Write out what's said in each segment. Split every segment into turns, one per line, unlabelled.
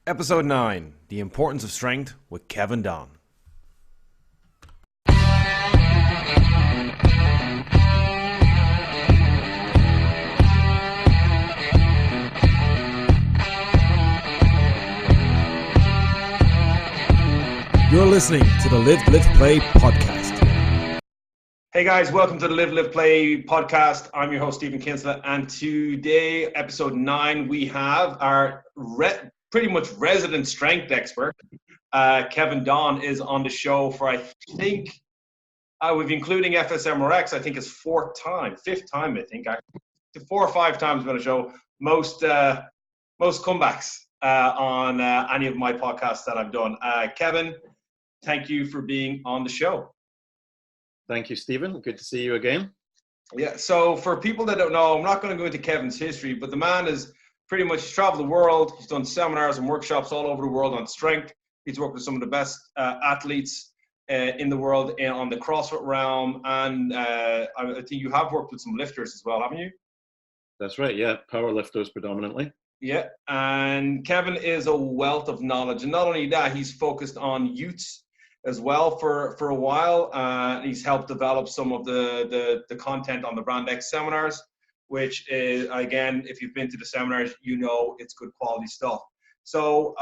Episode 9, The Importance of Strength with Kevin Don. You're listening to the Live, Live, Play podcast. Hey guys, welcome to the Live, Live, Play podcast. I'm your host, Stephen Kinsler, and today, episode 9, we have our pretty much resident strength expert, Kevin Don, is on the show for, I think, with including FSMRX, I think it's fifth time, I think. 4 or 5 times on the show. Most comebacks on any of my podcasts that I've done. Kevin, thank you for being on the show.
Thank you, Stephen. Good to see you again.
Yeah, so for people that don't know, I'm not going to go into Kevin's history, but the man is pretty much traveled the world. He's done seminars and workshops all over the world on strength. He's worked with some of the best athletes in the world on the CrossFit realm. And I think you have worked with some lifters as well, haven't you?
That's right, yeah. Power lifters predominantly.
Yeah, and Kevin is a wealth of knowledge. And not only that, he's focused on youths as well for a while. He's helped develop some of the content on the Brand X seminars, which is, again, if you've been to the seminars, you know it's good quality stuff. So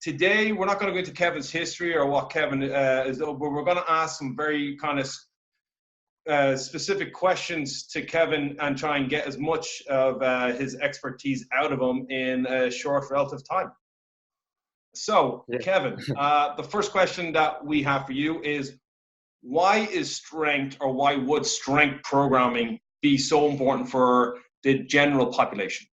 today, we're not going to go into Kevin's history or what Kevin is, but we're going to ask some very kind of specific questions to Kevin and try and get as much of his expertise out of him in a short relative time. So, yeah. Kevin, the first question that we have for you is, why is strength, or why would strength programming be so important for the general population?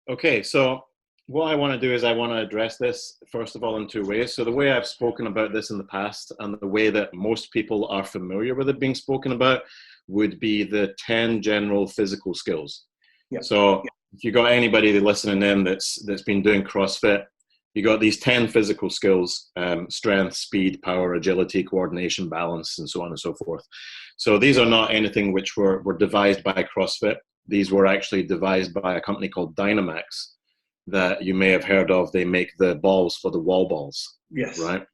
Okay, so what I want to do is I want to address this, first of all, in 2 ways. So the way I've spoken about this in the past and the way that most people are familiar with it being spoken about would be the 10 general physical skills. Yeah. So if you got anybody listening in that's been doing CrossFit, you got these 10 physical skills: strength, speed, power, agility, coordination, balance, and so on and so forth. So these are not anything which were devised by CrossFit. These were actually devised by a company called Dynamax that you may have heard of. They make the balls for the wall balls.
Yes.
Right?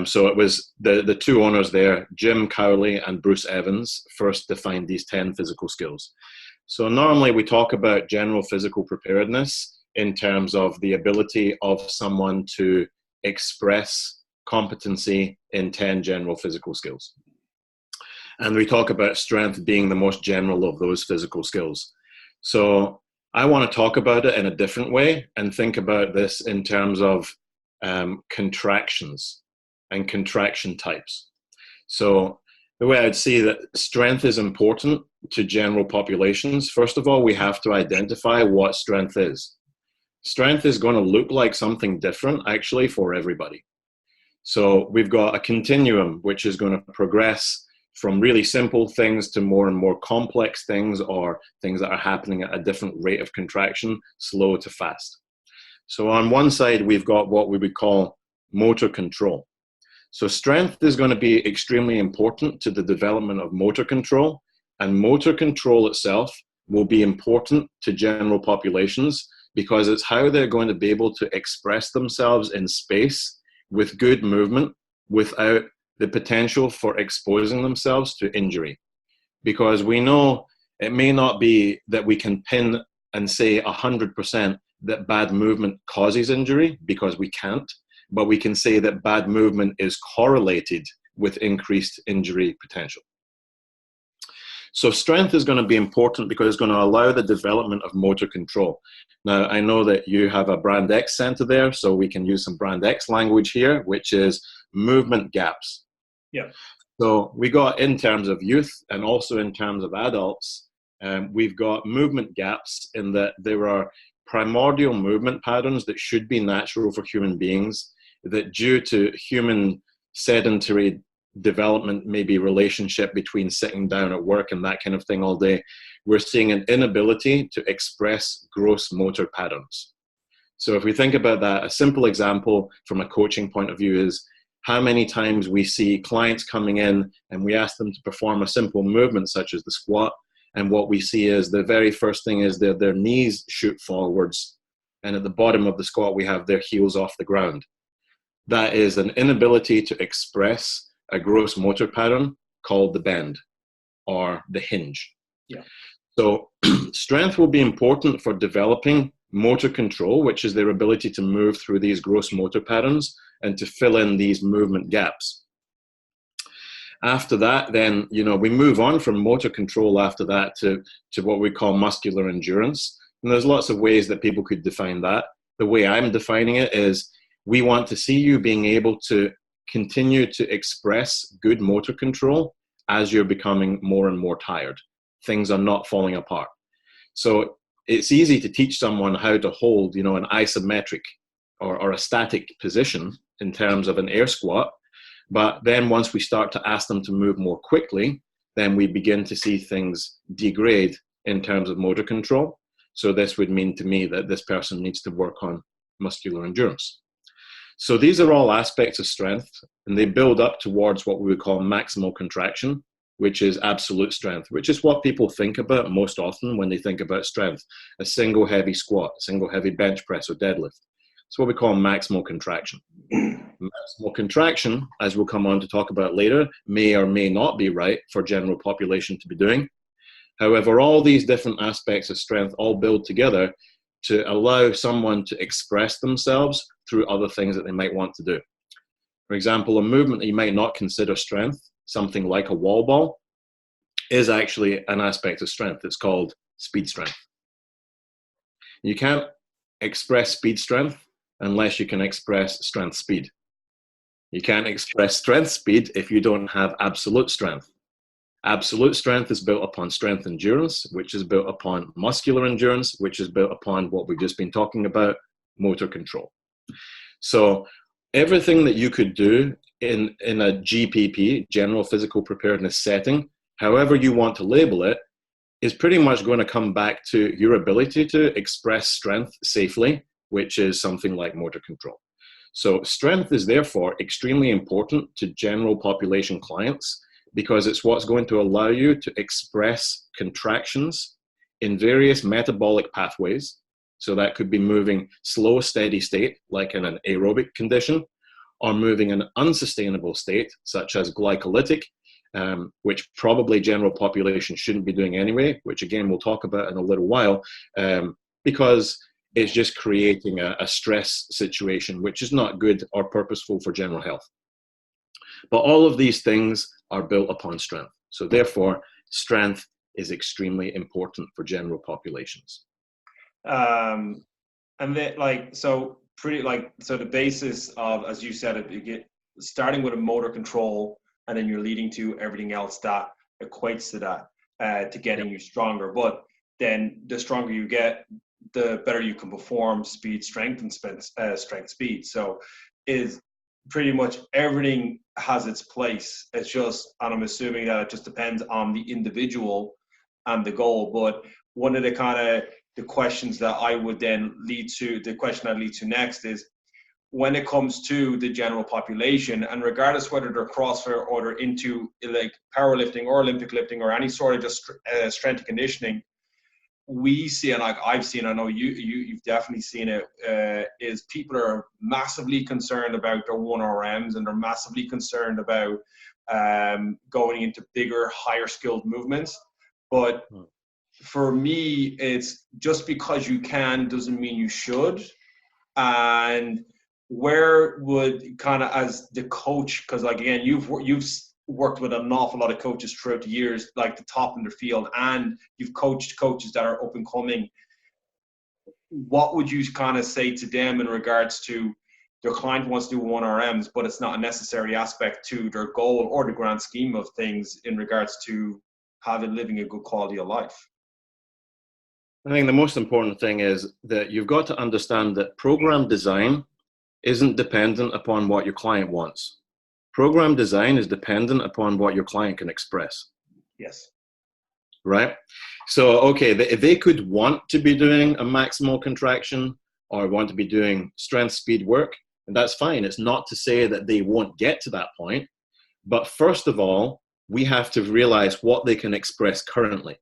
So it was the 2 owners there, Jim Cowley and Bruce Evans, first defined these 10 physical skills. So normally we talk about general physical preparedness in terms of the ability of someone to express competency in 10 general physical skills. And we talk about strength being the most general of those physical skills. So I want to talk about it in a different way and think about this in terms of contractions and contraction types. So the way I'd see that strength is important to general populations, first of all, we have to identify what strength is. Strength is going to look like something different, actually, for everybody. So we've got a continuum, which is going to progress from really simple things to more and more complex things, or things that are happening at a different rate of contraction, slow to fast. So on one side, we've got what we would call motor control. So strength is going to be extremely important to the development of motor control, and motor control itself will be important to general populations because it's how they're going to be able to express themselves in space with good movement without the potential for exposing themselves to injury. Because we know it may not be that we can pin and say 100% that bad movement causes injury, because we can't, but we can say that bad movement is correlated with increased injury potential. So strength is going to be important because it's going to allow the development of motor control. Now, I know that you have a Brand X center there, so we can use some Brand X language here, which is movement gaps.
Yeah.
So we got, in terms of youth and also in terms of adults, we've got movement gaps in that there are primordial movement patterns that should be natural for human beings, that due to human sedentary development, maybe relationship between sitting down at work and that kind of thing all day, we're seeing an inability to express gross motor patterns. So if we think about that, a simple example from a coaching point of view is how many times we see clients coming in and we ask them to perform a simple movement such as the squat, and what we see is the very first thing is that their knees shoot forwards and at the bottom of the squat, we have their heels off the ground. That is an inability to express a gross motor pattern called the bend or the hinge.
Yeah.
So strength will be important for developing motor control, which is their ability to move through these gross motor patterns and to fill in these movement gaps. After that, then, we move on from motor control after that to what we call muscular endurance. And there's lots of ways that people could define that. The way I'm defining it is we want to see you being able to continue to express good motor control as you're becoming more and more tired. Things are not falling apart. So it's easy to teach someone how to hold, an isometric or a static position in terms of an air squat. But then once we start to ask them to move more quickly, then we begin to see things degrade in terms of motor control. So this would mean to me that this person needs to work on muscular endurance. So these are all aspects of strength, and they build up towards what we would call maximal contraction, which is absolute strength, which is what people think about most often when they think about strength. A single heavy squat, a single heavy bench press or deadlift. It's what we call maximal contraction. Maximal contraction, as we'll come on to talk about later, may or may not be right for general population to be doing. However, all these different aspects of strength all build together to allow someone to express themselves through other things that they might want to do. For example, a movement that you might not consider strength, something like a wall ball, is actually an aspect of strength. It's called speed strength. You can't express speed strength unless you can express strength speed. You can't express strength speed if you don't have absolute strength. Absolute strength is built upon strength endurance, which is built upon muscular endurance, which is built upon what we've just been talking about, motor control. So everything that you could do in a GPP, general physical preparedness setting, however you want to label it, is pretty much going to come back to your ability to express strength safely, which is something like motor control. So strength is therefore extremely important to general population clients because it's what's going to allow you to express contractions in various metabolic pathways. So that could be moving slow, steady state, like in an aerobic condition, or moving in an unsustainable state, such as glycolytic, which probably general population shouldn't be doing anyway, which again, we'll talk about in a little while, because it's just creating a stress situation, which is not good or purposeful for general health. But all of these things are built upon strength. So therefore, strength is extremely important for general populations.
And then so the basis of, as you said, you get starting with a motor control, and then you're leading to everything else that equates to that, to getting you stronger. But then the stronger you get, the better you can perform speed, strength, and strength, speed. So is pretty much everything has its place. It's just, and I'm assuming that it just depends on the individual and the goal. But one of the questions that I would then lead to, the question I'd lead to next is, when it comes to the general population, and regardless whether they're CrossFit or they're into like powerlifting or Olympic lifting or any sort of just strength and conditioning, we see, and I've seen, I know you've definitely seen it, is people are massively concerned about their 1RMs, and they're massively concerned about going into bigger, higher skilled movements. But for me, it's just because you can doesn't mean you should. And where would kind of, as the coach, because like again, you've worked with an awful lot of coaches throughout the years, like the top in their field, and you've coached coaches that are up and coming. What would you kind of say to them in regards to their client wants to do 1RMs, but it's not a necessary aspect to their goal or the grand scheme of things in regards to living a good quality of life?
I think the most important thing is that you've got to understand that program design isn't dependent upon what your client wants. Program design is dependent upon what your client can express.
Yes.
Right? So, okay, if they could want to be doing a maximal contraction or want to be doing strength speed work, and that's fine. It's not to say that they won't get to that point. But first of all, we have to realize what they can express currently.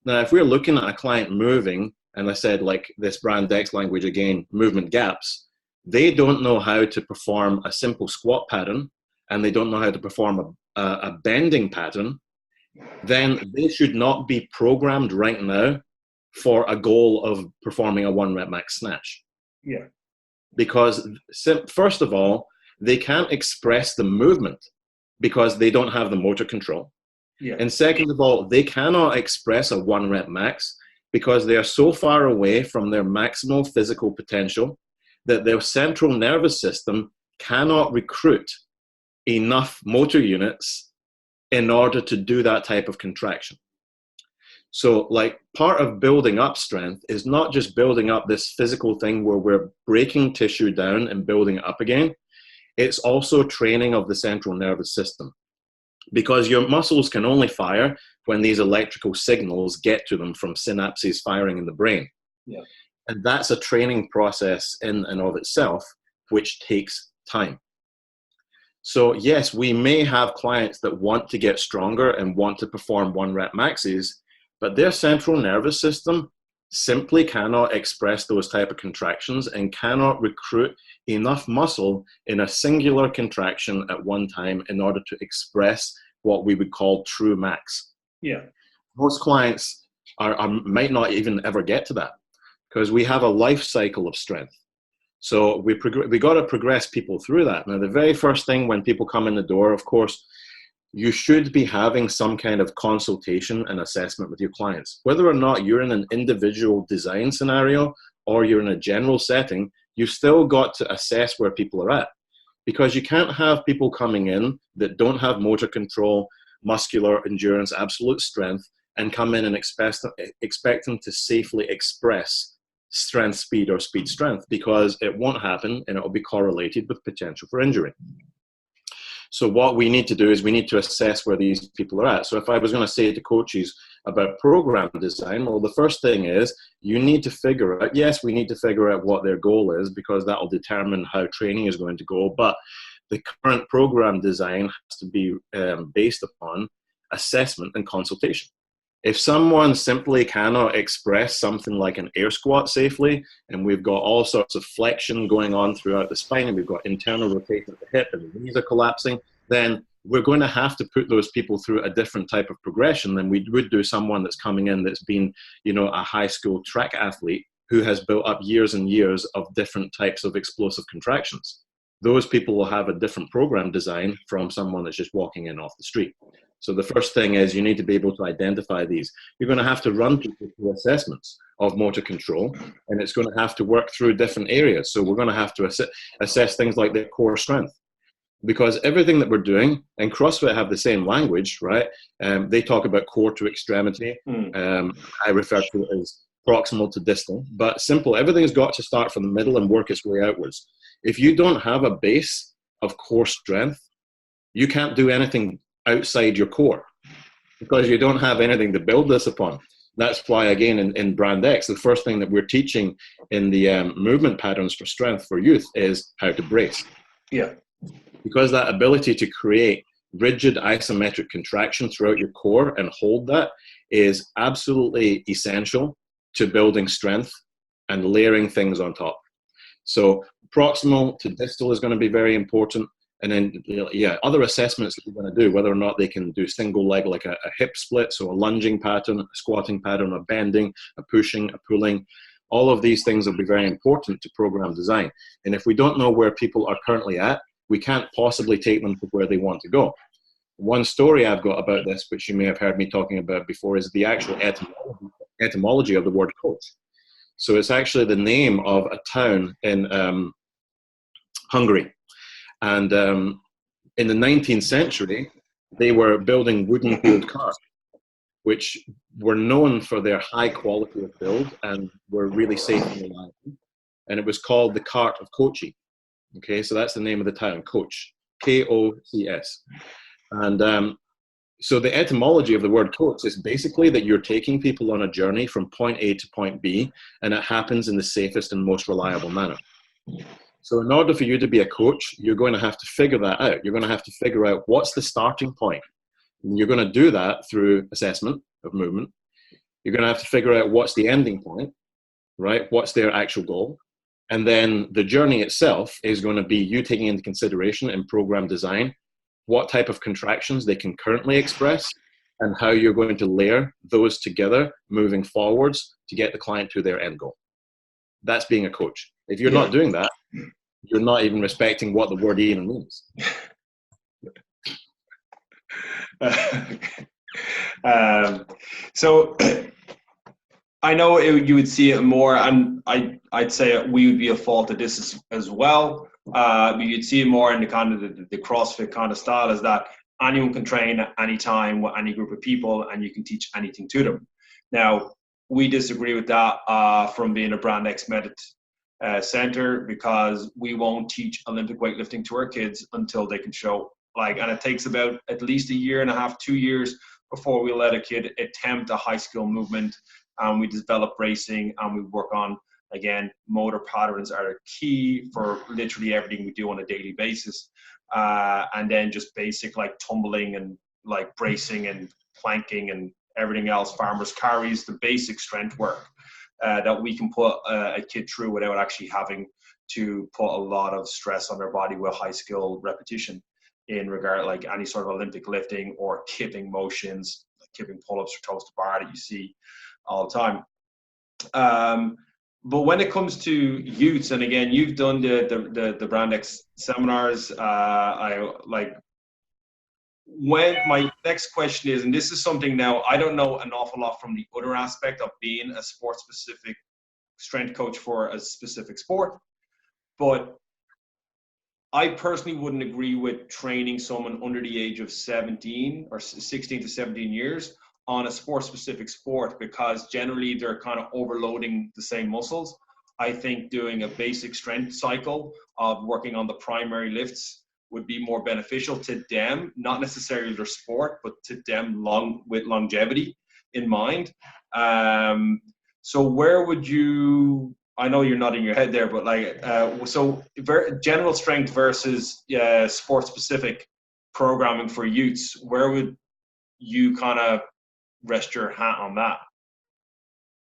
Now, if we're looking at a client moving and I said, like this Brand X language again, movement gaps, they don't know how to perform a simple squat pattern, and they don't know how to perform a bending pattern, then they should not be programmed right now for a goal of performing a 1 rep max snatch.
Yeah.
Because first of all, they can't express the movement because they don't have the motor control.
Yeah.
And second of all, they cannot express a 1 rep max because they are so far away from their maximal physical potential that their central nervous system cannot recruit enough motor units in order to do that type of contraction. So like part of building up strength is not just building up this physical thing where we're breaking tissue down and building it up again. It's also training of the central nervous system, because your muscles can only fire when these electrical signals get to them from synapses firing in the brain.
Yeah.
And that's a training process in and of itself, which takes time. So yes, we may have clients that want to get stronger and want to perform 1 rep maxes, but their central nervous system simply cannot express those type of contractions and cannot recruit enough muscle in a singular contraction at one time in order to express what we would call true max.
Yeah.
Most clients might not even ever get to that, because we have a life cycle of strength. So we got to progress people through that. Now, the very first thing when people come in the door, of course, you should be having some kind of consultation and assessment with your clients. Whether or not you're in an individual design scenario or you're in a general setting, you've still got to assess where people are at. Because you can't have people coming in that don't have motor control, muscular endurance, absolute strength, and come in and expect them to safely express strength, speed, or speed strength, because it won't happen and it will be correlated with potential for injury. So what we need to do is we need to assess where these people are at. So if I was going to say to coaches about program design, well, the first thing is you need to figure out, yes, we need to figure out what their goal is, because that will determine how training is going to go. But the current program design has to be based upon assessment and consultation. If someone simply cannot express something like an air squat safely, and we've got all sorts of flexion going on throughout the spine, and we've got internal rotation of the hip, and the knees are collapsing, then we're going to have to put those people through a different type of progression than we would do someone that's coming in that's been, a high school track athlete who has built up years and years of different types of explosive contractions. Those people will have a different program design from someone that's just walking in off the street. So the first thing is you need to be able to identify these. You're going to have to run people through assessments of motor control, and it's going to have to work through different areas. So we're going to have to assess things like their core strength, because everything that we're doing, and CrossFit have the same language, right? They talk about core to extremity. I refer to it as proximal to distal, but simple. Everything's got to start from the middle and work its way outwards. If you don't have a base of core strength, you can't do anything outside your core, because you don't have anything to build this upon. That's why, again, in Brand X, the first thing that we're teaching in the movement patterns for strength for youth is how to brace.
Yeah.
Because that ability to create rigid isometric contraction throughout your core and hold that is absolutely essential to building strength and layering things on top. So proximal to distal is going to be very important. And then, other assessments that we're going to do, whether or not they can do single leg, like a hip split, so a lunging pattern, a squatting pattern, a bending, a pushing, a pulling, all of these things will be very important to program design. And if we don't know where people are currently at, we can't possibly take them to where they want to go. One story I've got about this, which you may have heard me talking about before, is the actual etymology of the word coach. So it's actually the name of a town in Hungary. And in the 19th century, they were building wooden wheeled cars, which were known for their high quality of build and were really safe and reliable. And it was called the Cart of Kochi. Okay, so that's the name of the town, Koch, K-O-C-S. And so the etymology of the word coach is basically that you're taking people on a journey from point A to point B, and it happens in the safest and most reliable manner. So in order for you to be a coach, you're going to have to figure that out. You're going to have to figure out what's the starting point. And you're going to do that through assessment of movement. You're going to have to figure out what's the ending point. right? What's their actual goal? And then the journey itself is going to be you taking into consideration in program design what type of contractions they can currently express and how you're going to layer those together moving forwards to get the client to their end goal. That's being a coach. If you're not doing that, you're not even respecting what the word even means.
So I know you would see it more, and I'd say we would be at fault at this as well. You'd see it more in the kind of the CrossFit kind of style, is that anyone can train at any time with any group of people, and you can teach anything to them. Now, we disagree with that from being a Brand X Med center, because we won't teach Olympic weightlifting to our kids until they can show. And it takes about at least a year and a half, 2 years before we let a kid attempt a high skill movement. We develop bracing, and we work on, again, motor patterns are key for literally everything we do on a daily basis. And then just basic like tumbling and like bracing and planking and everything else, farmers carries, the basic strength work that we can put a kid through without actually having to put a lot of stress on their body with high skill repetition in regard like any sort of Olympic lifting or kipping motions, like kipping pull-ups or toes to bar that you see all the time. But when it comes to youths, and again, you've done the Brand X seminars, when my next question is, and this is something now I don't know an awful lot from the other aspect of being a sport-specific strength coach for a specific sport, but I personally wouldn't agree with training someone under the age of 17 or 16 to 17 years on a sport-specific sport, because generally they're kind of overloading the same muscles. I think doing a basic strength cycle of working on the primary lifts would be more beneficial to them, not necessarily their sport, but to them with longevity in mind. So where would you, I know you're nodding your head there, but general strength versus sport-specific programming for youths, where would you kind of rest your hat on that?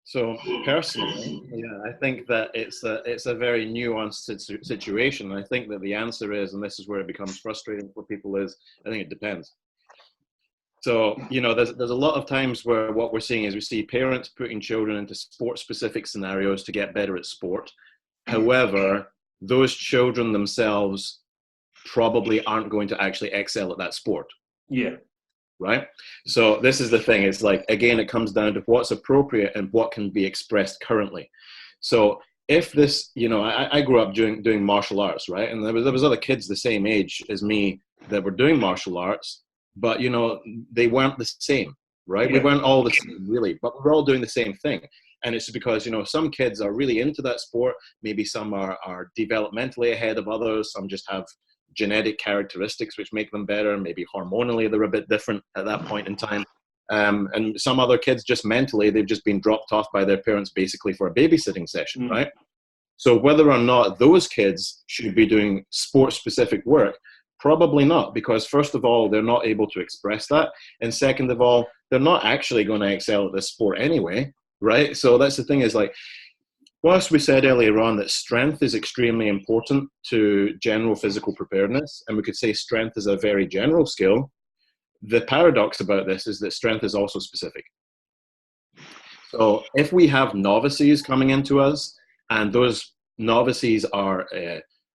So personally, I think that it's a very nuanced situation. I think that the answer is, and this is where it becomes frustrating for people, is I think it depends. So, there's a lot of times where what we're seeing is we see parents putting children into sport-specific scenarios to get better at sport. However, those children themselves probably aren't going to actually excel at that sport. Yeah. Right? So this is the thing. It's like, again, it comes down to what's appropriate and what can be expressed currently. So if this, I grew up doing martial arts, right? And there was other kids the same age as me that were doing martial arts, but, they weren't the same, right? Yeah. We weren't all the same, really, but we're all doing the same thing. And it's because, some kids are really into that sport. Maybe some are developmentally ahead of others. Some just have genetic characteristics which make them better. Maybe hormonally they're a bit different at that point in time. And some other kids just mentally, they've just been dropped off by their parents basically for a babysitting session, right? So whether or not those kids should be doing sport-specific work, probably not, because first of all, they're not able to express that. And second of all, they're not actually going to excel at this sport anyway, right? So that's the thing, is like, whilst we said earlier on that strength is extremely important to general physical preparedness, and we could say strength is a very general skill, the paradox about this is that strength is also specific. So if we have novices coming into us, and those novices are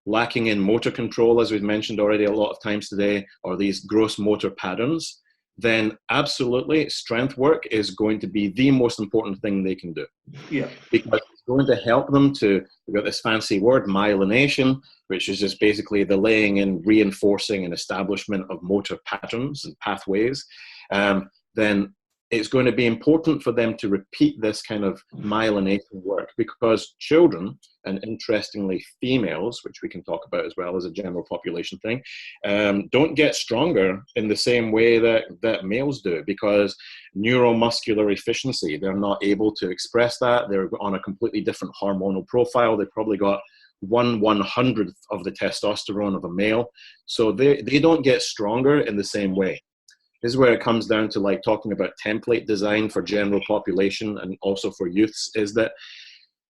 lacking in motor control, as we've mentioned already a lot of times today, or these gross motor patterns, then absolutely strength work is going to be the most important thing they can do. Yeah. Because it's going to help them to, we've got this fancy word, myelination, which is just basically the laying in, reinforcing and establishment of motor patterns and pathways. Then it's going to be important for them to repeat this kind of myelination work, because children, and interestingly females, which we can talk about as well as a general population thing, don't get stronger in the same way that males do, because neuromuscular efficiency, they're not able to express that. They're on a completely different hormonal profile. They've probably got 1/100th of the testosterone of a male. So they don't get stronger in the same way. This is where it comes down to like talking about template design for general population and also for youths, is that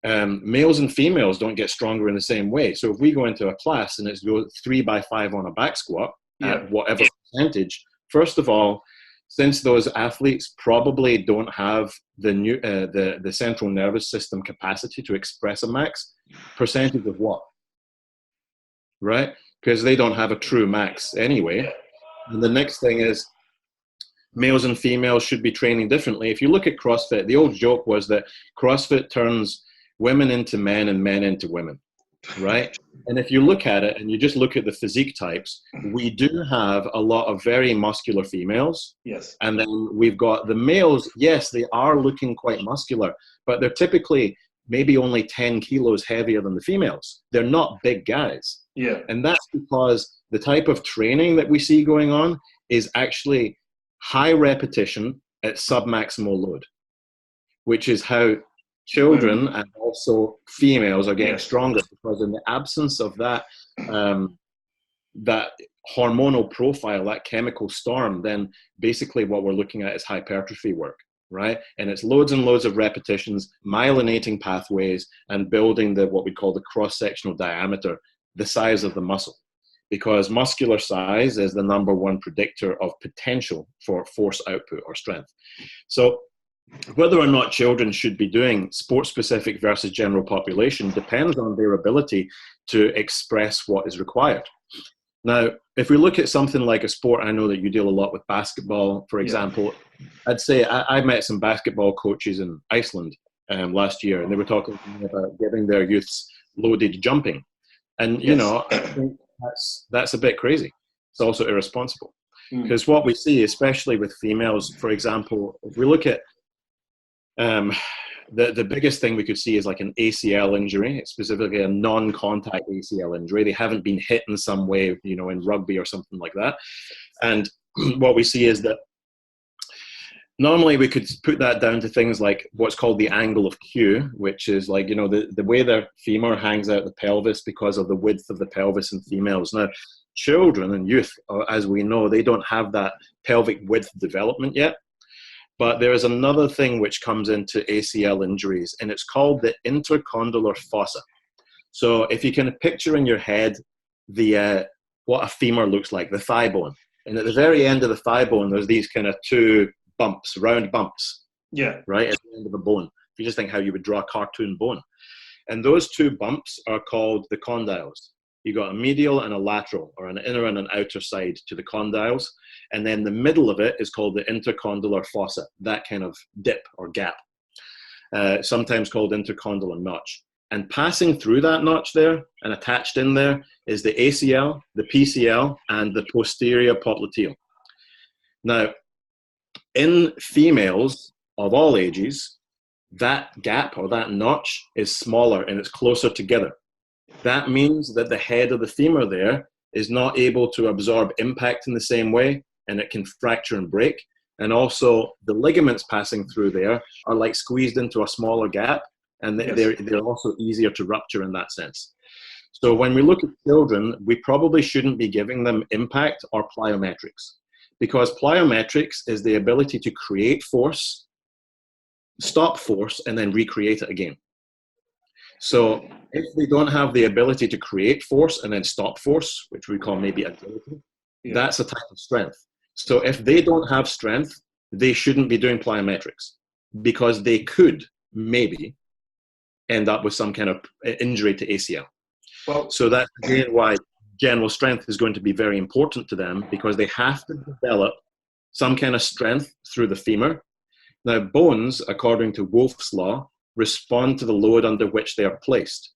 Males and females don't get stronger in the same way. So if we go into a class and it's go 3x5 on a back squat at whatever percentage, first of all, since those athletes probably don't have the central nervous system capacity to express a max, percentage of what? Right? Because they don't have a true max anyway. And the next thing is, males and females should be training differently. If you look at CrossFit, the old joke was that CrossFit turns women into men and men into women, right? And if you look at it and you just look at the physique types, we do have a lot of very muscular females.
Yes.
And then we've got the males, yes, they are looking quite muscular, but they're typically maybe only 10 kilos heavier than the females. They're not big guys.
Yeah.
And that's because the type of training that we see going on is actually high repetition at submaximal load, which is how children and also females are getting stronger, because in the absence of that that hormonal profile, that chemical storm, then basically what we're looking at is hypertrophy work, right? And it's loads and loads of repetitions, myelinating pathways, and building what we call the cross-sectional diameter, the size of the muscle. Because muscular size is the number one predictor of potential for force output or strength. So whether or not children should be doing sport-specific versus general population depends on their ability to express what is required. Now, if we look at something like a sport, I know that you deal a lot with basketball, for example. I'd say I met some basketball coaches in Iceland last year, and they were talking to me about giving their youths loaded jumping. And, you know, I think that's a bit crazy. It's also irresponsible. Because what we see, especially with females, for example, if we look at the biggest thing we could see is like an ACL injury, specifically a non-contact ACL injury. They haven't been hit in some way, you know, in rugby or something like that. And what we see is that normally we could put that down to things like what's called the angle of Q, which is like, you know, the way their femur hangs out the pelvis because of the width of the pelvis in females. Now, children and youth, as we know, they don't have that pelvic width development yet. But there is another thing which comes into ACL injuries, and it's called the intercondylar fossa. So if you can picture in your head what a femur looks like, the thigh bone. And at the very end of the thigh bone, there's these kind of two bumps, round bumps. Yeah. Right at the end of a bone. If you just think how you would draw a cartoon bone. And those two bumps are called the condyles. You got a medial and a lateral, or an inner and an outer side to the condyles. And then the middle of it is called the intercondylar fossa, that kind of dip or gap, sometimes called intercondylar notch. And passing through that notch there and attached in there is the ACL, the PCL, and the posterior popliteal. Now, in females of all ages, that gap or that notch is smaller and it's closer together. That means that the head of the femur there is not able to absorb impact in the same way, and it can fracture and break. And also the ligaments passing through there are like squeezed into a smaller gap, and they're also easier to rupture in that sense. So when we look at children, we probably shouldn't be giving them impact or plyometrics, because plyometrics is the ability to create force, stop force, and then recreate it again. So if they don't have the ability to create force and then stop force, which we call maybe agility, that's a type of strength. So if they don't have strength, they shouldn't be doing plyometrics, because they could maybe end up with some kind of injury to ACL. Well, so that's again why general strength is going to be very important to them, because they have to develop some kind of strength through the femur. Now, bones, according to Wolff's law, respond to the load under which they are placed.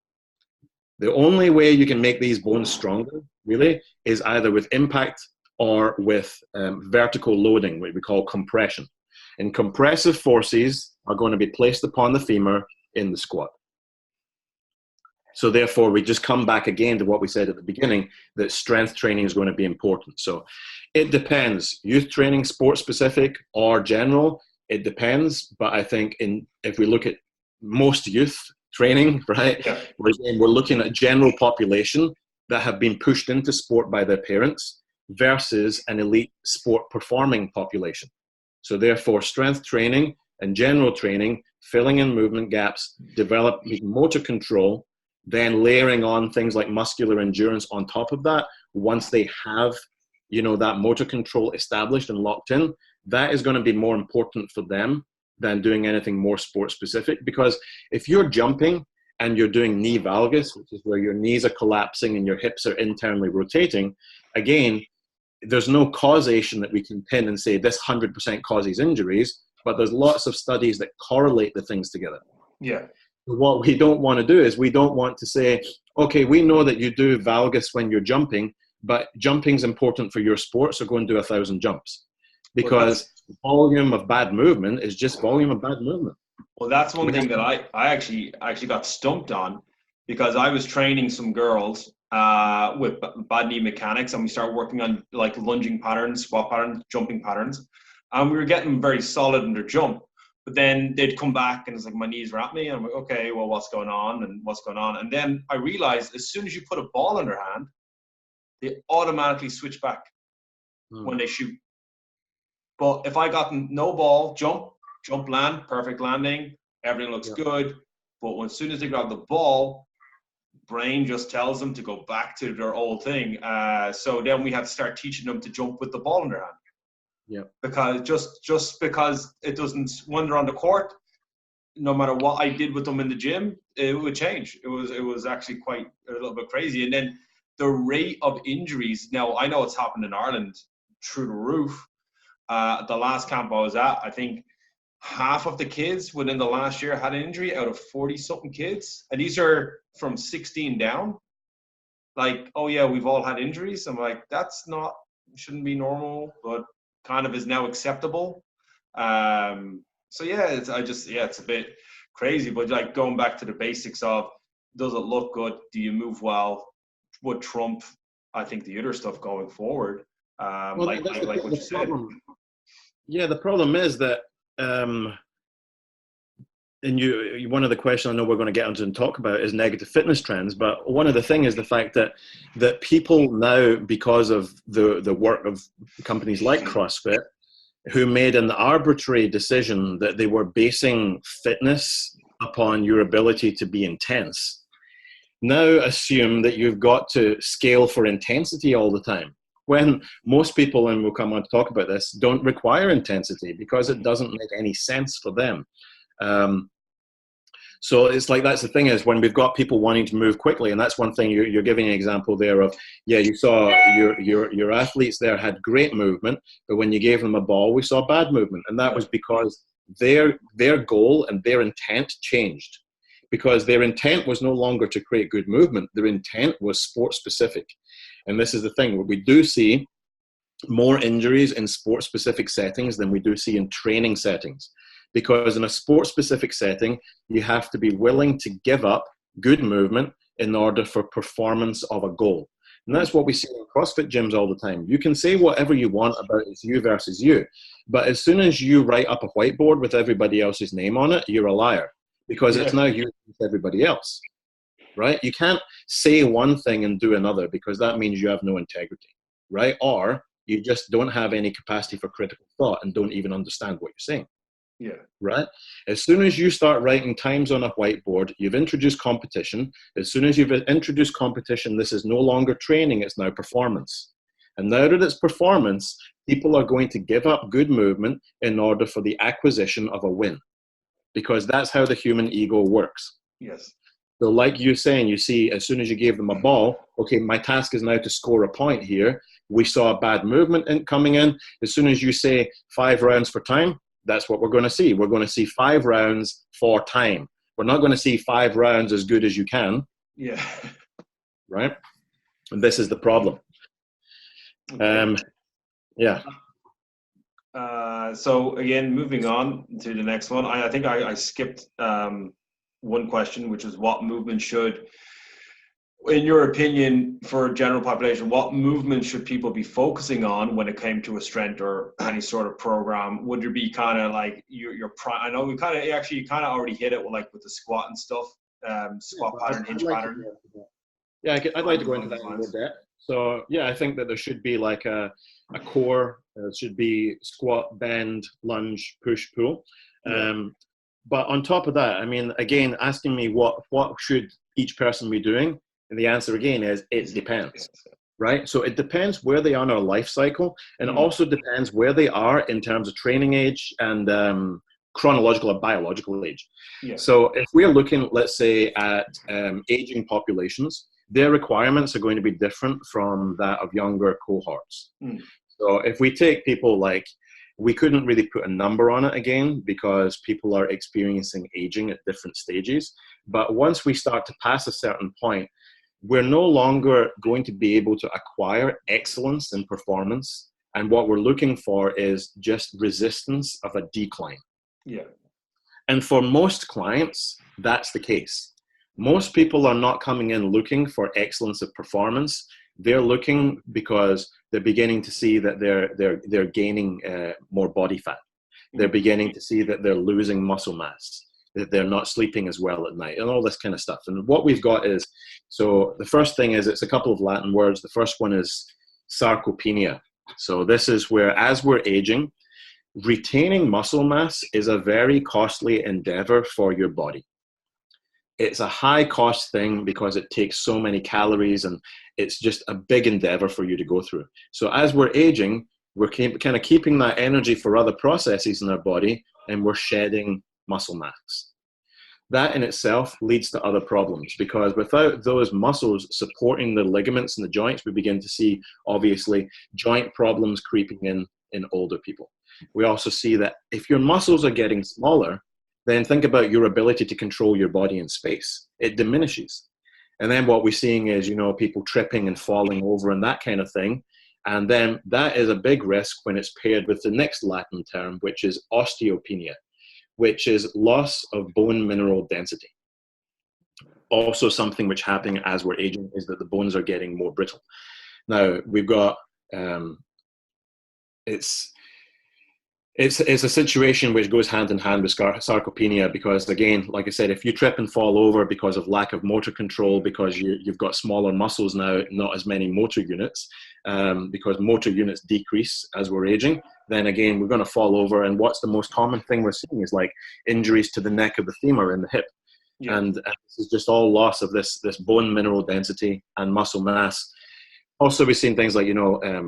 The only way you can make these bones stronger, really, is either with impact or with vertical loading, what we call compression. And compressive forces are going to be placed upon the femur in the squat. So therefore, we just come back again to what we said at the beginning, that strength training is going to be important. So it depends. Youth training, sport specific or general, it depends. But I think if we look at most youth training, right, we're looking at general population that have been pushed into sport by their parents versus an elite sport performing population. So therefore, strength training and general training filling in movement gaps, developing motor control, then layering on things like muscular endurance on top of that. Once they have, that motor control established and locked in, that is going to be more important for them than doing anything more sport specific. Because if you're jumping and you're doing knee valgus, which is where your knees are collapsing and your hips are internally rotating, again, there's no causation that we can pin and say this 100% causes injuries, but there's lots of studies that correlate the things together.
Yeah.
What we don't want to do is we don't want to say, okay, we know that you do valgus when you're jumping, but jumping's important for your sport, so go and do 1,000 jumps. Because volume of bad movement is just volume of bad movement.
Well, that's one thing that I actually got stumped on, because I was training some girls with bad knee mechanics, and we started working on like lunging patterns, squat patterns, jumping patterns, and we were getting them very solid in their jump. But then they'd come back and it's like my knees were at me, and I'm like, okay, well, what's going on? And then I realized as soon as you put a ball in their hand, they automatically switch back when they shoot. But if I got them no ball, jump, land, perfect landing, everything looks good. But as soon as they grab the ball, brain just tells them to go back to their old thing. So then we had to start teaching them to jump with the ball in their hand.
Yeah.
Because just because it doesn't, when they're on the court, no matter what I did with them in the gym, it would change. It was actually quite a little bit crazy. And then the rate of injuries, now I know it's happened in Ireland through the roof. The last camp I was at, I think half of the kids within the last year had an injury out of 40-something kids. And these are from 16 down. Like, oh yeah, we've all had injuries. I'm like, shouldn't be normal, but kind of is now acceptable. So yeah, it's a bit crazy, but like going back to the basics of, does it look good? Do you move well? Would trump, I think, the other stuff going forward. Like what you said.
Yeah, the problem is that, and one of the questions I know we're going to get into and talk about is negative fitness trends. But one of the things is the fact that people now, because of the work of companies like CrossFit, who made an arbitrary decision that they were basing fitness upon your ability to be intense, now assume that you've got to scale for intensity all the time. When most people, and we'll come on to talk about this, don't require intensity because it doesn't make any sense for them. So it's like, that's the thing, is when we've got people wanting to move quickly, and that's one thing you're giving an example there of, yeah, you saw your athletes there had great movement, but when you gave them a ball, we saw bad movement. And that was because their goal and their intent changed. Because their intent was no longer to create good movement. Their intent was sport specific. And this is the thing, we do see more injuries in sport specific settings than we do see in training settings. Because in a sport specific setting, you have to be willing to give up good movement in order for performance of a goal. And that's what we see in CrossFit gyms all the time. You can say whatever you want about it's you versus you, but as soon as you write up a whiteboard with everybody else's name on it, you're a liar. Because it's now you with everybody else, right? You can't say one thing and do another, because that means you have no integrity, right? Or you just don't have any capacity for critical thought and don't even understand what you're saying.
Yeah.
Right? As soon as you start writing times on a whiteboard, you've introduced competition. As soon as you've introduced competition, this is no longer training, it's now performance. And now that it's performance, people are going to give up good movement in order for the acquisition of a win. Because that's how the human ego works.
Yes.
So like you're saying, you see, as soon as you gave them a ball, okay, my task is now to score a point here. We saw a bad movement coming in. As soon as you say 5 rounds for time, that's what we're going to see. We're going to see 5 rounds for time. We're not going to see 5 rounds as good as you can.
Yeah.
Right? And this is the problem. Yeah.
So again, moving on to the next one, I think I skipped one question, which is what movement should, in your opinion, for general population, what movement should people be focusing on when it came to a strength or any sort of program? Would there be kind of like I know we kind of already hit it with the squat and stuff, squat pattern, hinge pattern.
Yeah, I'd like to go into that in more depth. So yeah, I think that there should be like a core. It should be squat, bend, lunge, push, pull. But on top of that, I mean, again, asking me what should each person be doing? And the answer again is it depends, right? So it depends where they are in their life cycle, and it also depends where they are in terms of training age and chronological or biological age.
Yeah.
So if we're looking, let's say, at aging populations, their requirements are going to be different from that of younger cohorts. So if we take people like, we couldn't really put a number on it again because people are experiencing aging at different stages. But once we start to pass a certain point, we're no longer going to be able to acquire excellence in performance. And what we're looking for is just resistance of a decline.
Yeah.
And for most clients, that's the case. Most people are not coming in looking for excellence of performance. They're looking because they're beginning to see that they're gaining more body fat. They're beginning to see that they're losing muscle mass, that they're not sleeping as well at night, and all this kind of stuff. And what we've got is, so the first thing is, it's a couple of Latin words. The first one is sarcopenia. So this is where, as we're aging, retaining muscle mass is a very costly endeavor for your body. It's a high cost thing because it takes so many calories, and it's just a big endeavor for you to go through. So as we're aging, we're kind of keeping that energy for other processes in our body, and we're shedding muscle mass. That in itself leads to other problems, because without those muscles supporting the ligaments and the joints, we begin to see, obviously, joint problems creeping in older people. We also see that if your muscles are getting smaller, then think about your ability to control your body in space. It diminishes. And then what we're seeing is, people tripping and falling over and that kind of thing. And then that is a big risk when it's paired with the next Latin term, which is osteopenia, which is loss of bone mineral density. Also something which happening as we're aging is that the bones are getting more brittle. Now, we've got, It's a situation which goes hand in hand with sarcopenia, because, again, like I said, if you trip and fall over because of lack of motor control, because you've got smaller muscles now, not as many motor units, because motor units decrease as we're aging, then again, we're going to fall over. And what's the most common thing we're seeing is like injuries to the neck of the femur and the hip. Yeah. And this is just all loss of this bone mineral density and muscle mass. Also, we've seen things like,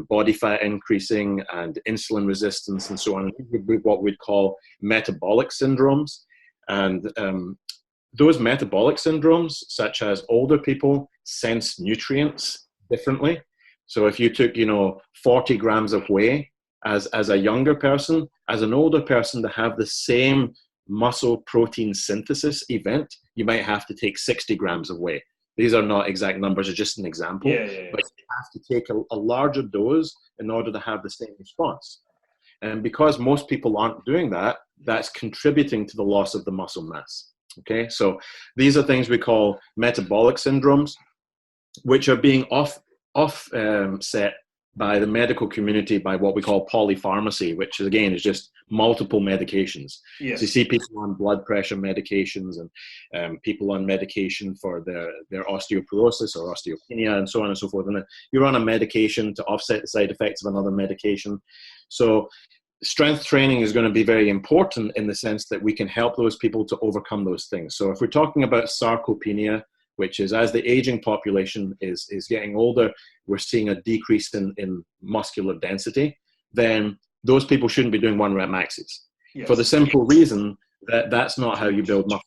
body fat increasing and insulin resistance and so on. What we'd call metabolic syndromes. And those metabolic syndromes, such as older people sense nutrients differently. So if you took, 40 grams of whey as a younger person, as an older person, to have the same muscle protein synthesis event, you might have to take 60 grams of whey. These are not exact numbers, it's just an example. Yeah. But you have to take a larger dose in order to have the same response. And because most people aren't doing that, that's contributing to the loss of the muscle mass. Okay, so these are things we call metabolic syndromes, which are being offset by the medical community by what we call polypharmacy, which again is just multiple medications. Yes. So you see people on blood pressure medications and people on medication for their osteoporosis or osteopenia and so on and so forth. And you're on a medication to offset the side effects of another medication. So strength training is going to be very important in the sense that we can help those people to overcome those things. So if we're talking about sarcopenia, which is as the aging population is getting older, we're seeing a decrease in muscular density, then those people shouldn't be doing 1 rep maxes. Yes. For the simple reason that that's not how you build muscle,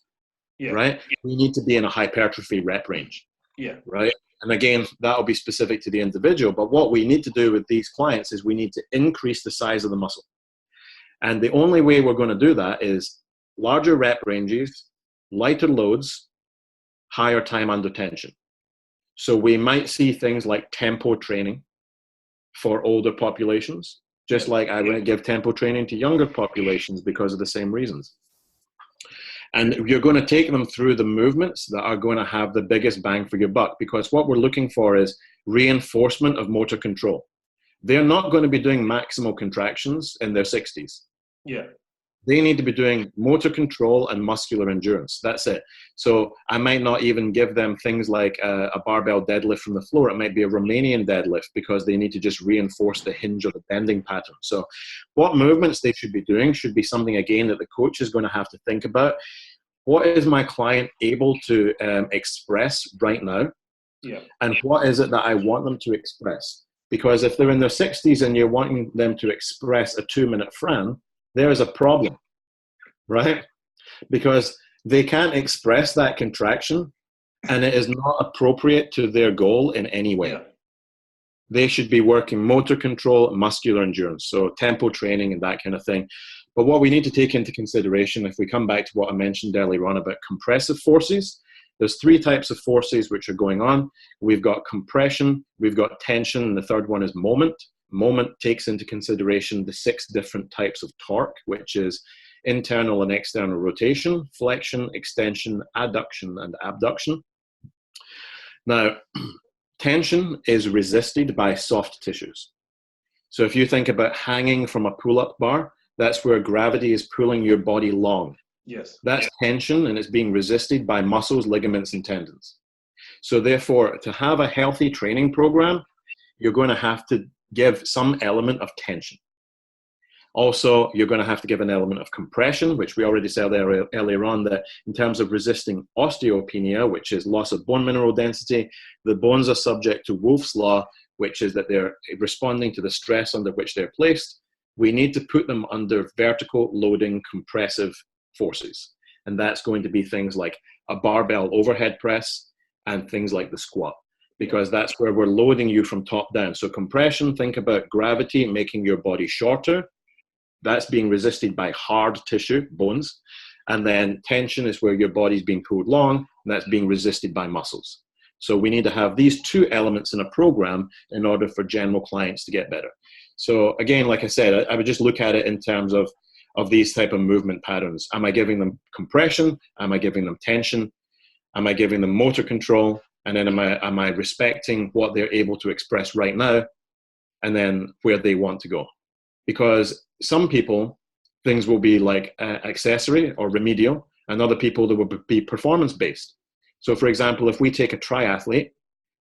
right? We need to be in a hypertrophy rep range, right? And again, that'll be specific to the individual, but what we need to do with these clients is we need to increase the size of the muscle. And the only way we're going to do that is larger rep ranges, lighter loads, higher time under tension. So we might see things like tempo training for older populations, just like I wouldn't give tempo training to younger populations because of the same reasons. And you're going to take them through the movements that are going to have the biggest bang for your buck, because what we're looking for is reinforcement of motor control. They're not going to be doing maximal contractions in their 60s. Yeah. They need to be doing motor control and muscular endurance. That's it. So I might not even give them things like a barbell deadlift from the floor. It might be a Romanian deadlift because they need to just reinforce the hinge or the bending pattern. So what movements they should be doing should be something, again, that the coach is going to have to think about. What is my client able to express right now?
Yeah.
And what is it that I want them to express? Because if they're in their 60s and you're wanting them to express a 2-minute Fran, there's a problem, right? Because they can't express that contraction and it is not appropriate to their goal in any way.
Yeah.
They should be working motor control, muscular endurance, so tempo training and that kind of thing. But what we need to take into consideration, if we come back to what I mentioned earlier on about compressive forces, there's 3 types of forces which are going on. We've got compression, we've got tension, and the third one is moment. Moment takes into consideration the 6 different types of torque, which is internal and external rotation, flexion, extension, adduction, and abduction. Now, tension is resisted by soft tissues. So if you think about hanging from a pull-up bar, that's where gravity is pulling your body long.
Yes.
That's tension, and it's being resisted by muscles, ligaments, and tendons. So therefore, to have a healthy training program, you're going to have to give some element of tension. Also, you're going to have to give an element of compression, which we already said earlier on, that in terms of resisting osteopenia, which is loss of bone mineral density, the bones are subject to Wolff's law, which is that they're responding to the stress under which they're placed. We need to put them under vertical loading compressive forces. And that's going to be things like a barbell overhead press and things like the squat, because that's where we're loading you from top down. So compression, think about gravity making your body shorter. That's being resisted by hard tissue, bones. And then tension is where your body's being pulled long, and that's being resisted by muscles. So we need to have these 2 elements in a program in order for general clients to get better. So again, like I said, I would just look at it in terms of these type of movement patterns. Am I giving them compression? Am I giving them tension? Am I giving them motor control? And then am I respecting what they're able to express right now, and then where they want to go? Because some people, things will be like accessory or remedial, and other people, they will be performance-based. So for example, if we take a triathlete,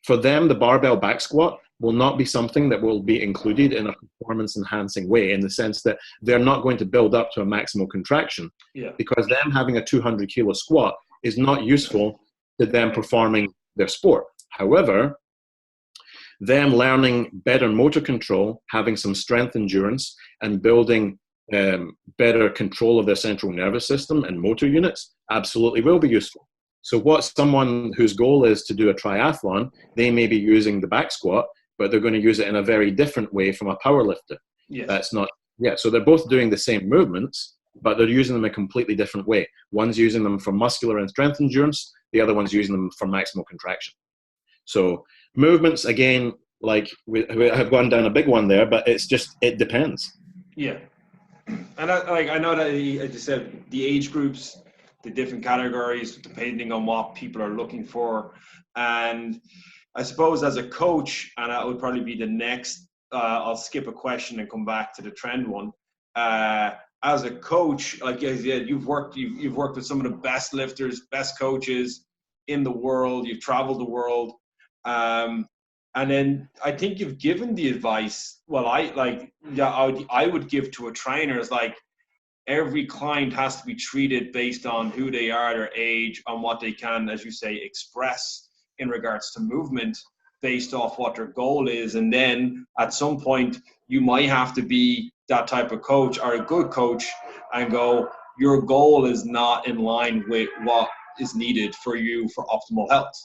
for them, the barbell back squat will not be something that will be included in a performance-enhancing way, in the sense that they're not going to build up to a maximal contraction, because them having a 200-kilo squat is not useful to them performing their sport. However, them learning better motor control, having some strength endurance, and building better control of their central nervous system and motor units absolutely will be useful. So what someone whose goal is to do a triathlon, they may be using the back squat, but they're going to use it in a very different way from a power lifter.
Yes.
That's not, so they're both doing the same movements, but they're using them a completely different way. One's using them for muscular and strength endurance, the other one's using them for maximal contraction. So movements, again, like we have gone down a big one there, but it's just, it depends.
Yeah. And I know that, as you said, the age groups, the different categories, depending on what people are looking for. And I suppose as a coach, and that would probably be the next, I'll skip a question and come back to the trend one. As a coach, like you've worked with some of the best lifters, best coaches in the world. You've traveled the world, and then I think you've given the advice. Well, I would give to a trainer is like, every client has to be treated based on who they are, their age, on what they can, as you say, express in regards to movement based off what their goal is. And then at some point, you might have to be that type of coach or a good coach and go, your goal is not in line with what is needed for you for optimal health.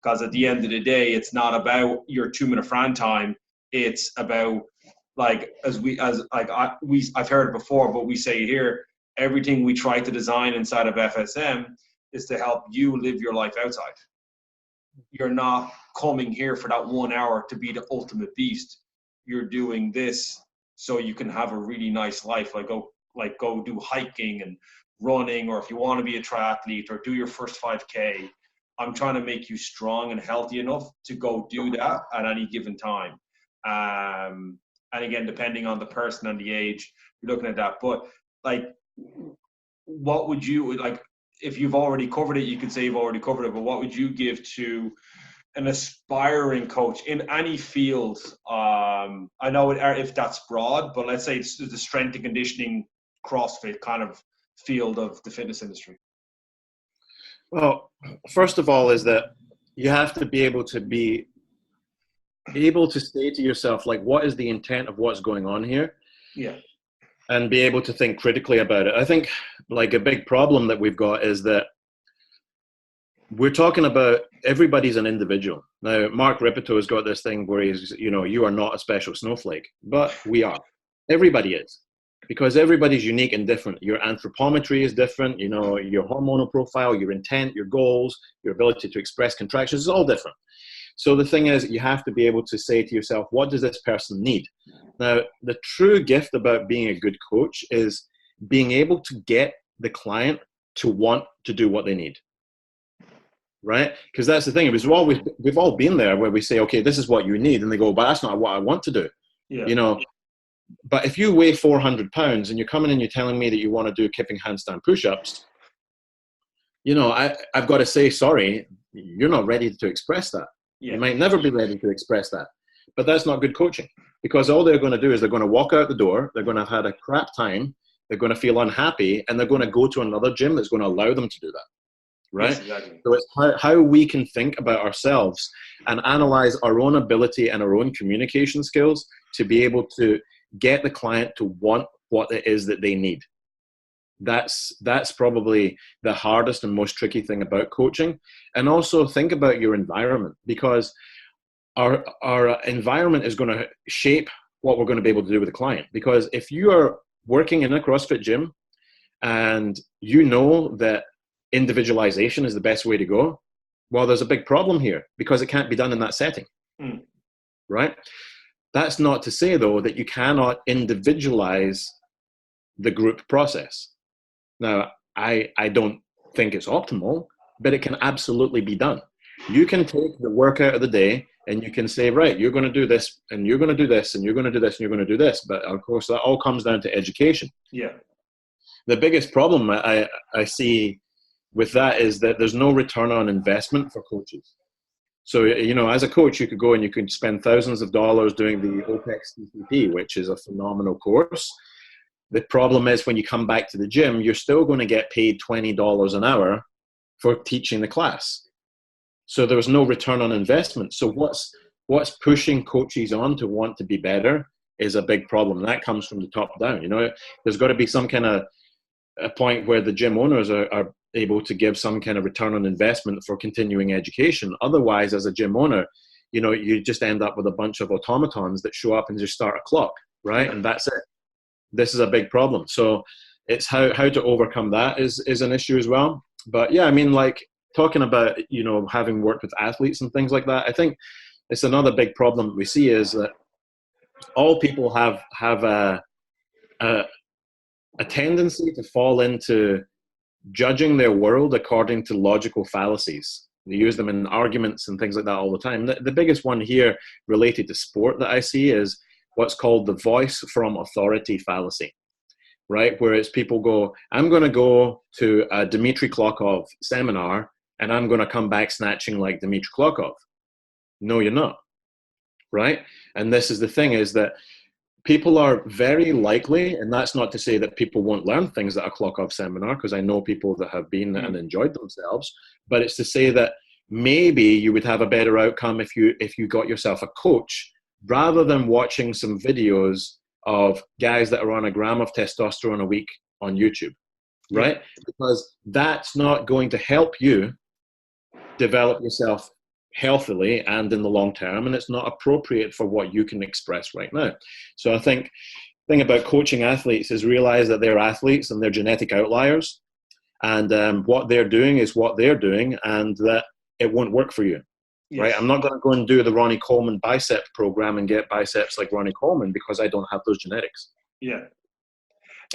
Because at the end of the day, it's not about your 2-minute Fran time. It's about, like, I've heard it before, but we say here, everything we try to design inside of FSM is to help you live your life outside. You're not coming here for that 1 hour to be the ultimate beast. You're doing this so you can have a really nice life, like go do hiking and running, or if you want to be a triathlete or do your first 5K. I'm trying to make you strong and healthy enough to go do that at any given time. And again, depending on the person and the age, you're looking at that. But like, what would you, like, if you've already covered it, you could say you've already covered it, but what would you give to an aspiring coach in any field? I know if that's broad, but let's say it's the strength and conditioning, CrossFit kind of field of the fitness industry.
Well, first of all, is that you have to be able to say to yourself, like, what is the intent of what's going on here?
Yeah.
And be able to think critically about it. I think, like, a big problem that we've got is that we're talking about everybody's an individual. Now, Mark Ripito has got this thing where he's, you are not a special snowflake, but we are. Everybody is, because everybody's unique and different. Your anthropometry is different, your hormonal profile, your intent, your goals, your ability to express contractions is all different. So the thing is, you have to be able to say to yourself, what does this person need? Now, the true gift about being a good coach is being able to get the client to want to do what they need. Right? Because that's the thing. We've all been there where we say, okay, this is what you need. And they go, but that's not what I want to do.
Yeah.
But if you weigh 400 pounds and you're coming in, you're telling me that you want to do kipping handstand push-ups, I've got to say, sorry, you're not ready to express that. Yeah. You might never be ready to express that. But that's not good coaching, because all they're going to do is they're going to walk out the door, they're going to have had a crap time, they're going to feel unhappy, and they're going to go to another gym that's going to allow them to do that. Right? Yes, exactly. So it's how we can think about ourselves and analyze our own ability and our own communication skills to be able to get the client to want what it is that they need. That's probably the hardest and most tricky thing about coaching. And also think about your environment, because our environment is going to shape what we're going to be able to do with the client. Because if you are working in a CrossFit gym and you know that individualization is the best way to go, well, there's a big problem here, because it can't be done in that setting. Right? That's not to say, though, that you cannot individualize the group process. Now, I don't think it's optimal, but it can absolutely be done. You can take the workout of the day and you can say, right, you're going to do this, and you're going to do this, and you're going to do this, and you're going to do this. But of course, that all comes down to education. Yeah. The biggest problem I see with that is that there's no return on investment for coaches. So, as a coach, you could go and you could spend thousands of dollars doing the OPEX CCP, which is a phenomenal course. The problem is, when you come back to the gym, you're still going to get paid $20 an hour for teaching the class. So there was no return on investment. So what's pushing coaches on to want to be better is a big problem. And that comes from the top down. There's got to be some kind of a point where the gym owners are able to give some kind of return on investment for continuing education. Otherwise, as a gym owner, you just end up with a bunch of automatons that show up and just start a clock, right? And that's it. This is a big problem. So it's how to overcome that is an issue as well. But yeah, I mean, like, talking about, having worked with athletes and things like that, I think it's another big problem that we see is that all people have a tendency to fall into judging their world according to logical fallacies. They use them in arguments and things like that all the time. The biggest one here related to sport that I see is what's called the voice from authority fallacy, right? Whereas people go, I'm going to go to a Dmitry Klokov seminar and I'm going to come back snatching like Dmitry Klokov. No, you're not, right? And this is the thing, is that people are very likely, and that's not to say that people won't learn things at a Klokov seminar, because I know people that have been and enjoyed themselves, but it's to say that maybe you would have a better outcome if you got yourself a coach, rather than watching some videos of guys that are on a gram of testosterone a week on YouTube, right? Yeah. Because that's not going to help you develop yourself healthily and in the long term, and it's not appropriate for what you can express right now. So I think the thing about coaching athletes is realize that they're athletes and they're genetic outliers, and what they're doing is what they're doing, and that it won't work for you. Yes. Right? I'm not going to go and do the Ronnie Coleman bicep program and get biceps like Ronnie Coleman because I don't have those genetics.
Yeah.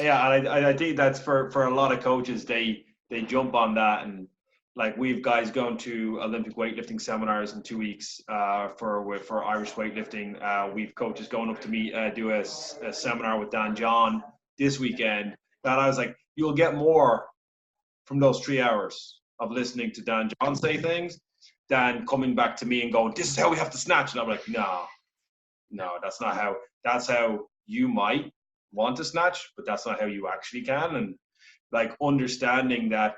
Yeah, and I think that's for a lot of coaches, they jump on that, and like we've guys going to Olympic weightlifting seminars in 2 weeks for Irish weightlifting. We've coaches going up to do a seminar with Dan John this weekend. that I was like, you'll get more from those 3 hours of listening to Dan John say things than coming back to me and going, this is how we have to snatch. And I'm like, no, that's not how. That's how you might want to snatch, but that's not how you actually can. And like understanding that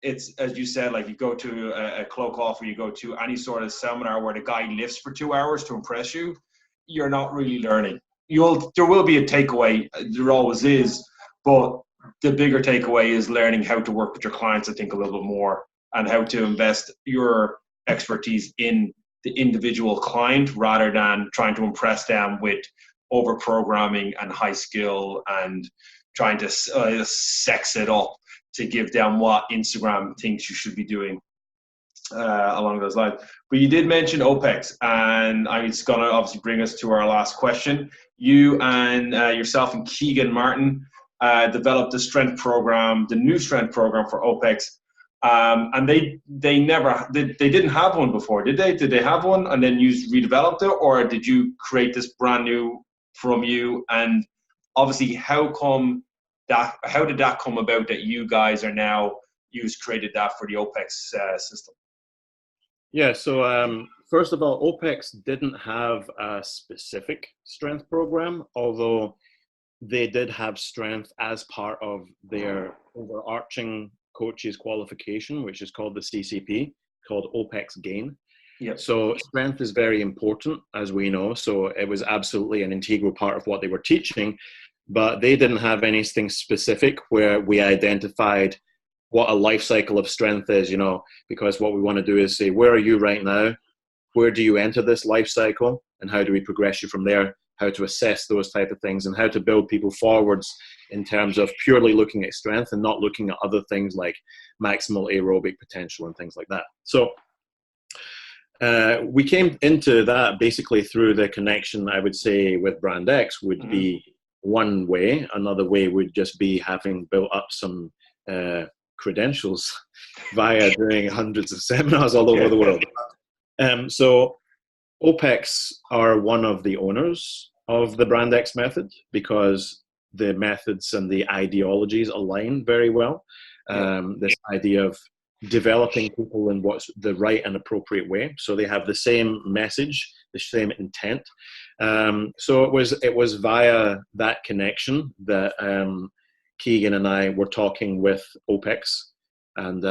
it's, as you said, like you go to a cloak off or you go to any sort of seminar where the guy lifts for 2 hours to impress you, you're not really learning. There will be a takeaway, there always is, but the bigger takeaway is learning how to work with your clients, I think, a little bit more, and how to invest your expertise in the individual client rather than trying to impress them with over programming and high skill and trying to sex it up to give them what Instagram thinks you should be doing along those lines. But you did mention OPEX, and it's going to obviously bring us to our last question. You and yourself and Keegan Martin developed the strength program, the new strength program for OPEX. And they didn't have one before, did they? Did they have one and then you redeveloped it, or did you create this brand new from you? And obviously, how did that come about that you guys are now created that for the OPEX system?
Yeah, so first of all, OPEX didn't have a specific strength program, although they did have strength as part of their overarching coaches qualification, which is called the CCP, called OPEX Gain.
Yep.
So strength is very important, as we know. So it was absolutely an integral part of what they were teaching, but they didn't have anything specific where we identified what a life cycle of strength is, because what we want to do is say, where are you right now? Where do you enter this life cycle? And how do we progress you from there? How to assess those type of things and how to build people forwards in terms of purely looking at strength and not looking at other things like maximal aerobic potential and things like that. So we came into that basically through the connection, I would say, with Brand X would be one way. Another way would just be having built up some credentials via doing hundreds of seminars all over the world. So OPEX are one of the owners of the Brand X method because the methods and the ideologies align very well. This idea of developing people in what's the right and appropriate way. So they have the same message, the same intent. So it was via that connection that Keegan and I were talking with OPEX, and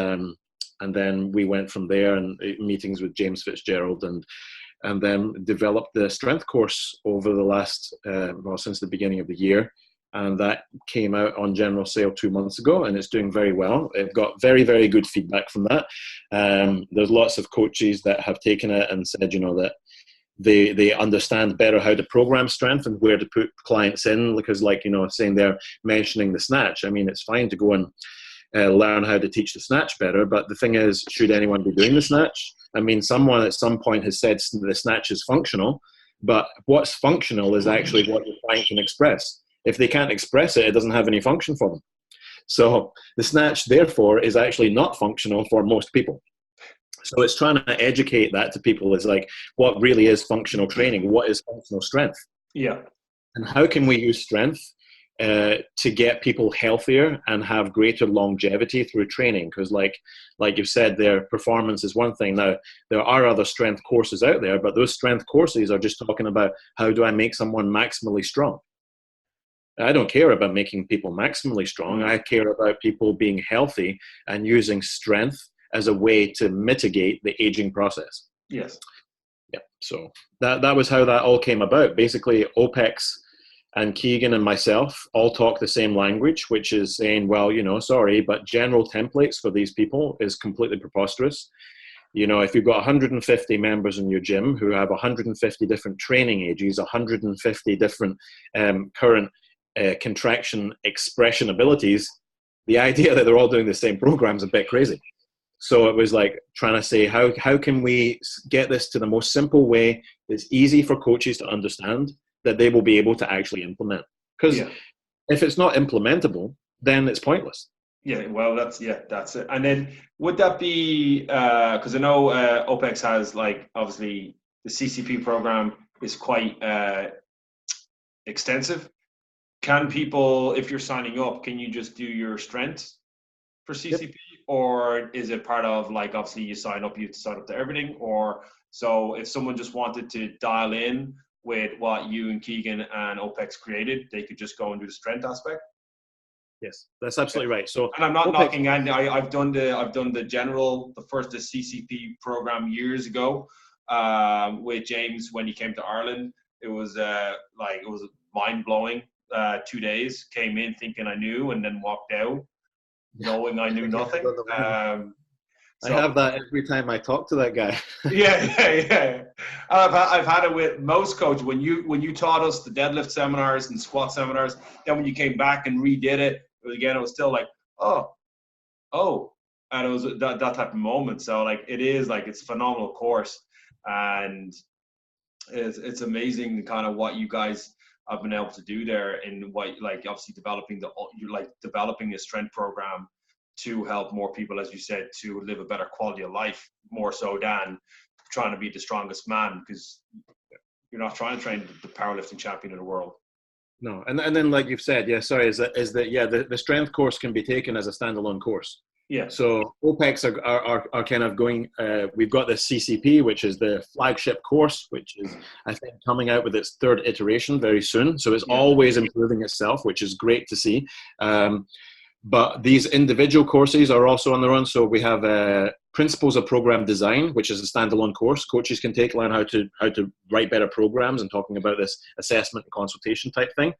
then we went from there and meetings with James Fitzgerald and then developed the strength course over the last, since the beginning of the year. And that came out on general sale 2 months ago, and it's doing very well. It got very, very good feedback from that. There's lots of coaches that have taken it and said, that they understand better how to program strength and where to put clients in, because saying they're mentioning the snatch. I mean, it's fine to go and learn how to teach the snatch better, but the thing is, should anyone be doing the snatch? I mean, someone at some point has said the snatch is functional, but what's functional is actually what your client can express. If they can't express it, it doesn't have any function for them. So the snatch, therefore, is actually not functional for most people. So it's trying to educate that to people is like, what really is functional training? What is functional strength?
Yeah.
And how can we use strength to get people healthier and have greater longevity through training? Because like you've said, their performance is one thing. Now, there are other strength courses out there, but those strength courses are just talking about how do I make someone maximally strong? I don't care about making people maximally strong. I care about people being healthy and using strength as a way to mitigate the aging process.
Yes.
Yeah. So that was how that all came about. Basically, OPEX and Keegan and myself all talk the same language, which is saying, well, sorry, but general templates for these people is completely preposterous. If you've got 150 members in your gym who have 150 different training ages, 150 different current contraction expression abilities, the idea that they're all doing the same program is a bit crazy. So it was like trying to say, how can we get this to the most simple way that's easy for coaches to understand that they will be able to actually implement? Because if it's not implementable, then it's pointless.
Yeah, well, that's it. And then would that be, because I know OPEX has obviously the CCP program is quite extensive. can people, if you're signing up, can you just do your strength for CCP? Yep. Or is it part of, like, obviously you sign up, you have to sign up to everything? Or so if someone just wanted to dial in with what you and Keegan and OPEX created, they could just go and do the strength aspect?
Yes, that's absolutely right. So,
and I'm not knocking, and I've done the general, the CCP program years ago with James when he came to Ireland. It was it was mind blowing. 2 days, came in thinking I knew, and then walked out knowing I knew nothing.
I have that every time I talk to that guy.
yeah. I've had it with most coaches. When you taught us the deadlift seminars and squat seminars, then when you came back and redid it, it was still like, oh, and it was that type of moment. So like it's a phenomenal course, and it's amazing kind of what you guys have been able to do there, and what, like, obviously developing a strength program to help more people, as you said, to live a better quality of life, more so than trying to be the strongest man, because you're not trying to train the powerlifting champion in the world.
No, and then like you've said, the strength course can be taken as a standalone course.
Yeah.
So OPEX are kind of going. We've got the CCP, which is the flagship course, which is, I think, coming out with its third iteration very soon. So it's always improving itself, which is great to see. But these individual courses are also on their own. So we have Principles of Program Design, which is a standalone course. Coaches can take, learn how to write better programs, and talking about this assessment and consultation type thing.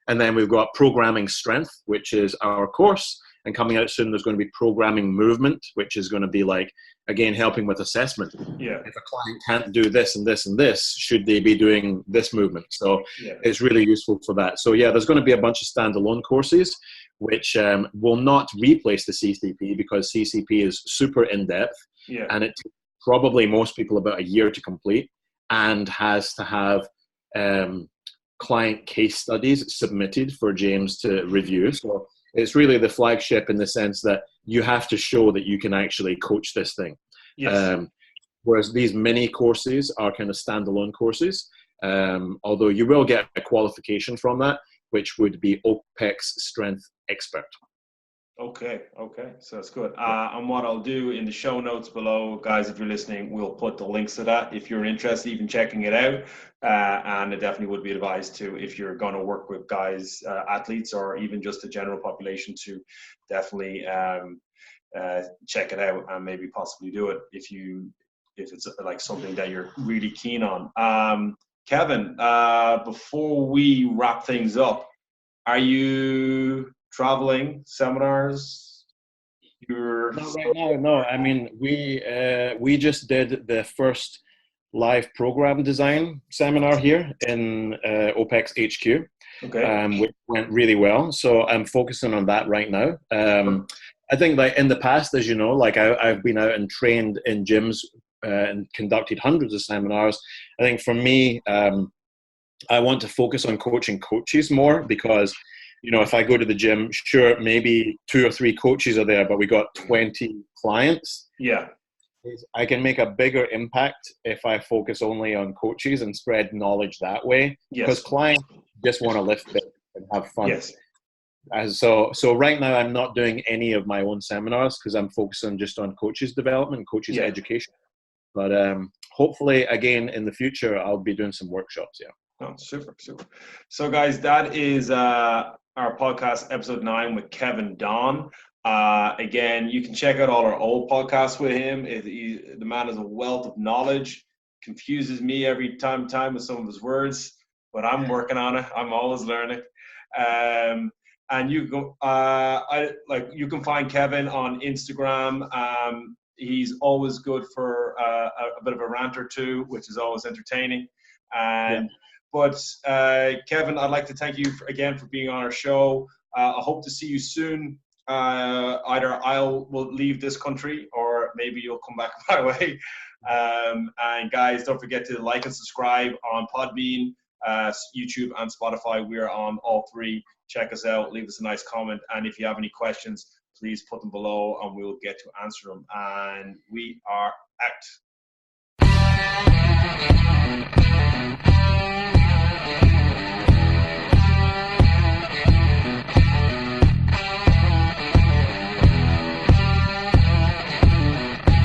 And then we've got Programming Strength, which is our course. And coming out soon, there's going to be Programming Movement, which is going to be, like, again, helping with assessment.
Yeah.
If a client can't do this and this and this, should they be doing this movement? So it's really useful for that. So yeah, there's going to be a bunch of standalone courses, which will not replace the CCP, because CCP is super in-depth.
Yeah.
And it takes probably most people about a year to complete, and has to have client case studies submitted for James to review. So it's really the flagship in the sense that you have to show that you can actually coach this thing.
Yes.
Whereas these mini courses are kind of standalone courses, although you will get a qualification from that, which would be OPEX Strength Expert.
Okay. So that's good. And what I'll do in the show notes below, guys, if you're listening, we'll put the links to that if you're interested, even checking it out. And it definitely would be advised to, if you're going to work with guys, athletes, or even just the general population, to definitely check it out and maybe possibly do it if it's like something that you're really keen on. Kevin, before we wrap things up, are you traveling, seminars?
Not right now, no. I mean, we just did the first live program design seminar here in OPEX HQ, which went really well. So I'm focusing on that right now. I think, like, in the past, as you know, like I've been out and trained in gyms and conducted hundreds of seminars. I think for me, I want to focus on coaching coaches more, because, you know, if I go to the gym, sure, maybe 2 or 3 coaches are there, but we got 20 clients.
Yeah.
I can make a bigger impact if I focus only on coaches and spread knowledge that way.
Yes.
Because clients just want to lift it and have fun.
Yes.
So right now I'm not doing any of my own seminars, because I'm focusing just on coaches development, coaches education. But hopefully, again, in the future, I'll be doing some workshops. Yeah.
Oh, super. So, guys, that is our podcast, episode 9 with Kevin Don. Again, you can check out all our old podcasts with him. The man is a wealth of knowledge. Confuses me every time with some of his words, but I'm working on it. I'm always learning. And you go, you can find Kevin on Instagram. He's always good for a bit of a rant or two, which is always entertaining. But Kevin, I'd like to thank you again for being on our show. I hope to see you soon. Either will leave this country, or maybe you'll come back my way. And guys, don't forget to like and subscribe on Podbean, YouTube, and Spotify. We are on all 3. Check us out. Leave us a nice comment. And if you have any questions, please put them below, and we'll get to answer them. And we are out.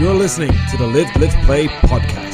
You're listening to the Live, Blitz, Play podcast.